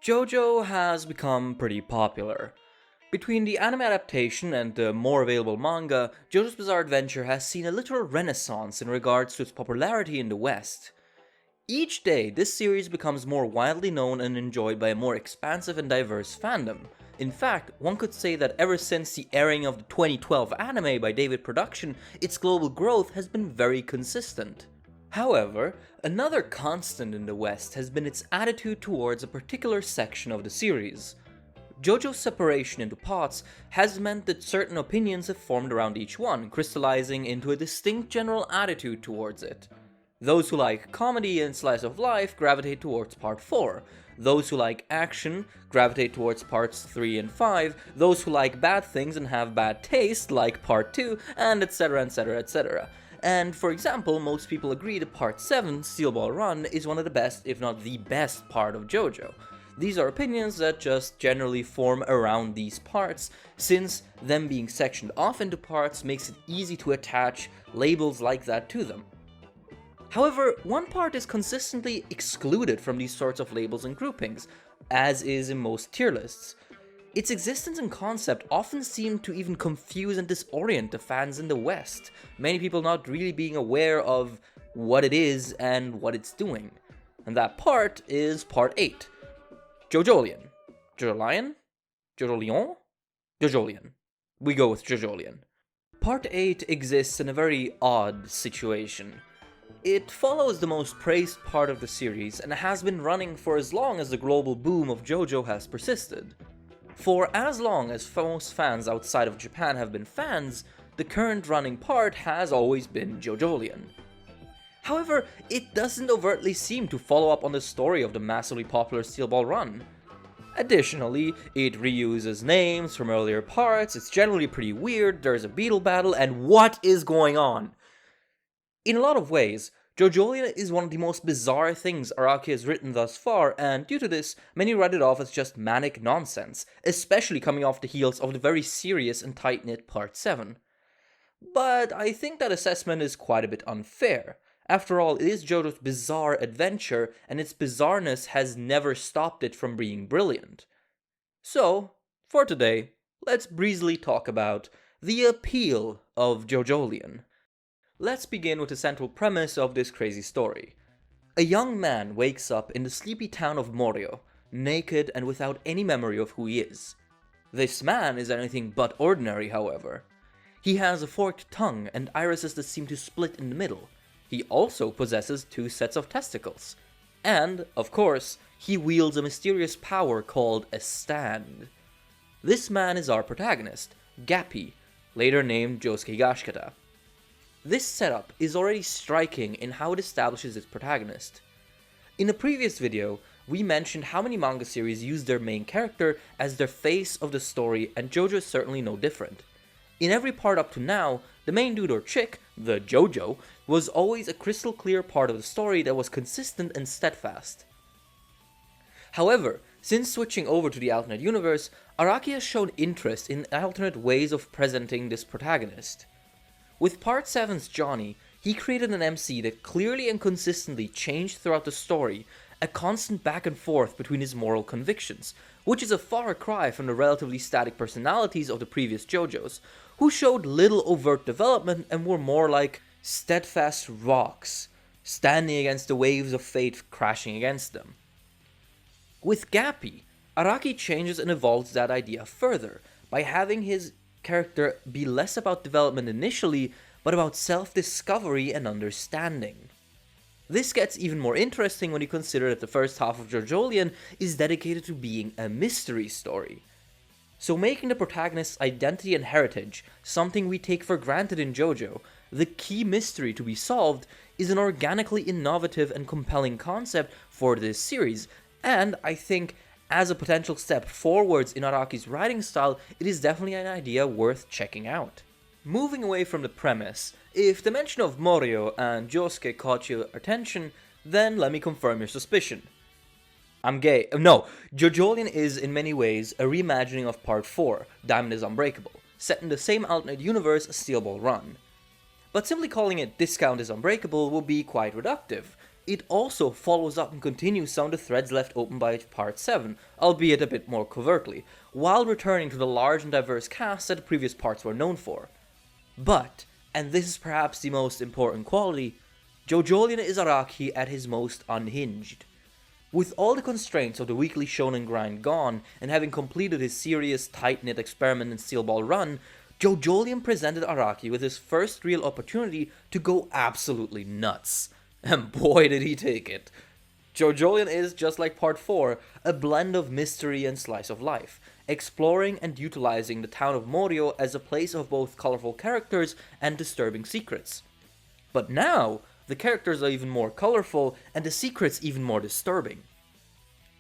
Jojo has become pretty popular. Between the anime adaptation and the more available manga, JoJo's Bizarre Adventure has seen a literal renaissance in regards to its popularity in the West. Each day, this series becomes more widely known and enjoyed by a more expansive and diverse fandom. In fact, one could say that ever since the airing of the 2012 anime by David Production, its global growth has been very consistent. However, another constant in the West has been its attitude towards a particular section of the series. JoJo's separation into parts has meant that certain opinions have formed around each one, crystallizing into a distinct general attitude towards it. Those who like comedy and slice of life gravitate towards part 4. Those who like action gravitate towards parts 3 and 5. Those who like bad things and have bad taste like part 2, and etc, etc, etc. And for example, most people agree that part 7, Steel Ball Run, is one of the best, if not the best part of JoJo. These are opinions that just generally form around these parts, since them being sectioned off into parts makes it easy to attach labels like that to them. However, one part is consistently excluded from these sorts of labels and groupings, as is in most tier lists. Its existence and concept often seem to even confuse and disorient the fans in the West, many people not really being aware of what it is and what it's doing. And that part is part 8. Jojolion. Jojolion? Jojolion? Jojolion. We go with Jojolion. Part 8 exists in a very odd situation. It follows the most praised part of the series and has been running for as long as the global boom of JoJo has persisted. For as long as most fans outside of Japan have been fans, the current running part has always been Jojolion. However, it doesn't overtly seem to follow up on the story of the massively popular Steel Ball Run. Additionally, it reuses names from earlier parts, it's generally pretty weird, there's a beetle battle, and what is going on? In a lot of ways, Jojolion is one of the most bizarre things Araki has written thus far, and due to this, many write it off as just manic nonsense, especially coming off the heels of the very serious and tight-knit Part 7. But I think that assessment is quite a bit unfair. After all, it is JoJo's bizarre adventure, and its bizarreness has never stopped it from being brilliant. So, for today, let's breezily talk about the appeal of Jojolion. Let's begin with the central premise of this crazy story. A young man wakes up in the sleepy town of Morio, naked and without any memory of who he is. This man is anything but ordinary, however. He has a forked tongue and irises that seem to split in the middle. He also possesses 2 sets of testicles. And, of course, he wields a mysterious power called a stand. This man is our protagonist, Gappy, later named Josuke Higashikata. This setup is already striking in how it establishes its protagonist. In a previous video, we mentioned how many manga series use their main character as their face of the story, and JoJo is certainly no different. In every part up to now, the main dude or chick, the Jojo, was always a crystal clear part of the story that was consistent and steadfast. However, since switching over to the alternate universe, Araki has shown interest in alternate ways of presenting this protagonist. With Part 7's Johnny, he created an MC that clearly and consistently changed throughout the story, a constant back and forth between his moral convictions, which is a far cry from the relatively static personalities of the previous JoJos, who showed little overt development and were more like steadfast rocks, standing against the waves of fate crashing against them. With Gappy, Araki changes and evolves that idea further, by having his character be less about development initially, but about self-discovery and understanding. This gets even more interesting when you consider that the first half of Jojolion is dedicated to being a mystery story. So making the protagonist's identity and heritage something we take for granted in JoJo, the key mystery to be solved is an organically innovative and compelling concept for this series, and I think as a potential step forwards in Araki's writing style, it is definitely an idea worth checking out. Moving away from the premise, if the mention of Morio and Josuke caught your attention, then let me confirm your suspicion. I'm gay. No, Jojolion is in many ways a reimagining of Part 4, Diamond is Unbreakable, set in the same alternate universe as Steel Ball Run. But simply calling it Discount is Unbreakable will be quite reductive. it also follows up and continues some of the threads left open by Part 7, albeit a bit more covertly, while returning to the large and diverse cast that the previous parts were known for. But, and this is perhaps the most important quality, Jojolion is Araki at his most unhinged. With all the constraints of the weekly shonen grind gone, and having completed his serious, tight-knit experiment and Steel Ball run, Jojolion presented Araki with his first real opportunity to go absolutely nuts. And boy did he take it. Jojolion is, just like Part 4, a blend of mystery and slice of life, exploring and utilizing the town of Morio as a place of both colorful characters and disturbing secrets. But now, the characters are even more colorful and the secrets even more disturbing.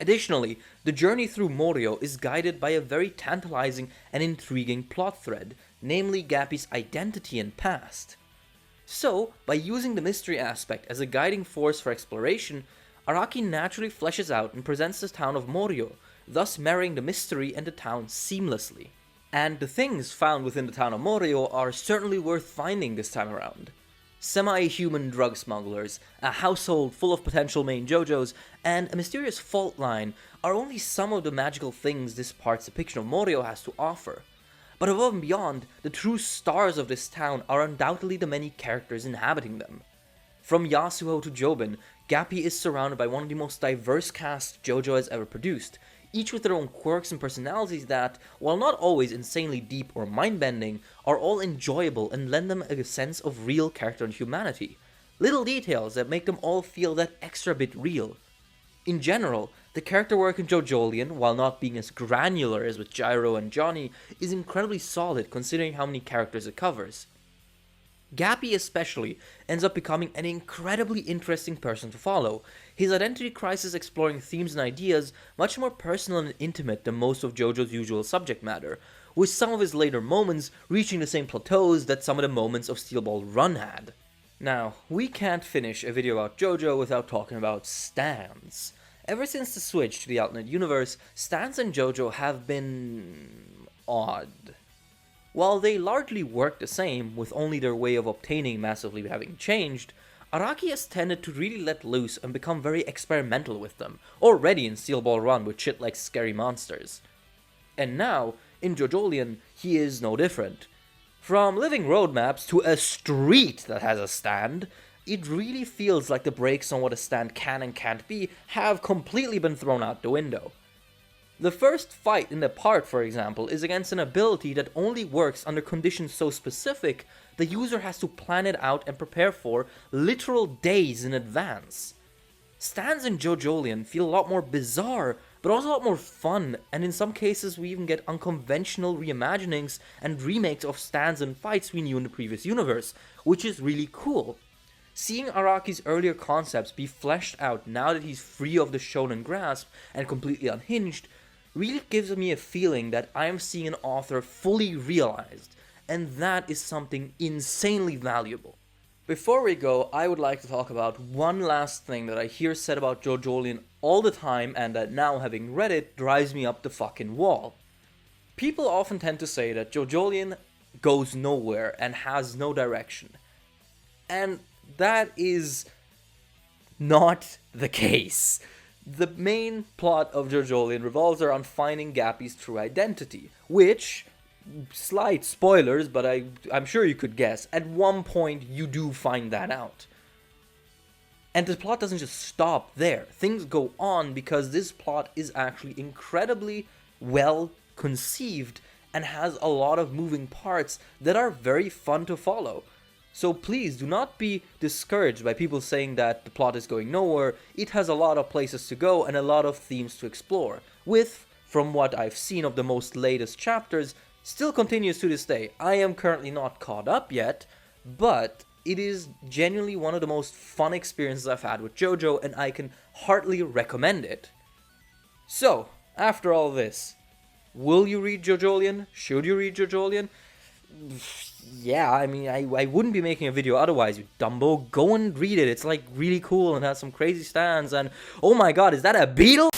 Additionally, the journey through Morio is guided by a very tantalizing and intriguing plot thread, namely Gappy's identity and past. So, by using the mystery aspect as a guiding force for exploration, Araki naturally fleshes out and presents the town of Morio, thus marrying the mystery and the town seamlessly. And the things found within the town of Morio are certainly worth finding this time around. Semi-human drug smugglers, a household full of potential main Jojos, and a mysterious fault line are only some of the magical things this part's depiction of Morio has to offer. But above and beyond, the true stars of this town are undoubtedly the many characters inhabiting them. From Yasuo to Jobin, Gappy is surrounded by one of the most diverse casts Jojo has ever produced, each with their own quirks and personalities that, while not always insanely deep or mind-bending, are all enjoyable and lend them a sense of real character and humanity. Little details that make them all feel that extra bit real. In general, the character work in Jojolion, while not being as granular as with Gyro and Johnny, is incredibly solid considering how many characters it covers. Gappy especially ends up becoming an incredibly interesting person to follow, his identity crisis exploring themes and ideas much more personal and intimate than most of Jojo's usual subject matter, with some of his later moments reaching the same plateaus that some of the moments of Steel Ball Run had. Now, we can't finish a video about Jojo without talking about stans. Ever since the switch to the alternate universe, stans and Jojo have been odd. While they largely work the same, with only their way of obtaining massively having changed, Araki has tended to really let loose and become very experimental with them, already in Steel Ball Run with shit like scary monsters. And now, in Jojolion, he is no different. From living roadmaps to a street that has a stand, it really feels like the brakes on what a stand can and can't be have completely been thrown out the window. The first fight in the part, for example, is against an ability that only works under conditions so specific the user has to plan it out and prepare for literal days in advance. Stands in Jojolion feel a lot more bizarre, but also a lot more fun, and in some cases we even get unconventional reimaginings and remakes of stands and fights we knew in the previous universe, which is really cool. Seeing Araki's earlier concepts be fleshed out now that he's free of the shonen grasp and completely unhinged really gives me a feeling that I am seeing an author fully realized, and that is something insanely valuable. Before we go, I would like to talk about one last thing that I hear said about Jojolion all the time and that now, having read it, drives me up the fucking wall. People often tend to say that Jojolion goes nowhere and has no direction. And that is not the case. The main plot of Jojolion revolves around finding Gappy's true identity, which, slight spoilers, but I'm sure you could guess, at one point you do find that out. And the plot doesn't just stop there. Things go on because this plot is actually incredibly well conceived and has a lot of moving parts that are very fun to follow. So please do not be discouraged by people saying that the plot is going nowhere. It has a lot of places to go and a lot of themes to explore, with, from what I've seen of the most latest chapters, still continues to this day. I am currently not caught up yet, but it is genuinely one of the most fun experiences I've had with Jojo, and I can heartily recommend it. So, after all this, will you read Jojolion? Should you read Jojolion? Yeah, I mean, I wouldn't be making a video otherwise, you dumbo. Go and read it. It's like really cool and has some crazy stands, and oh my god, is that a beetle?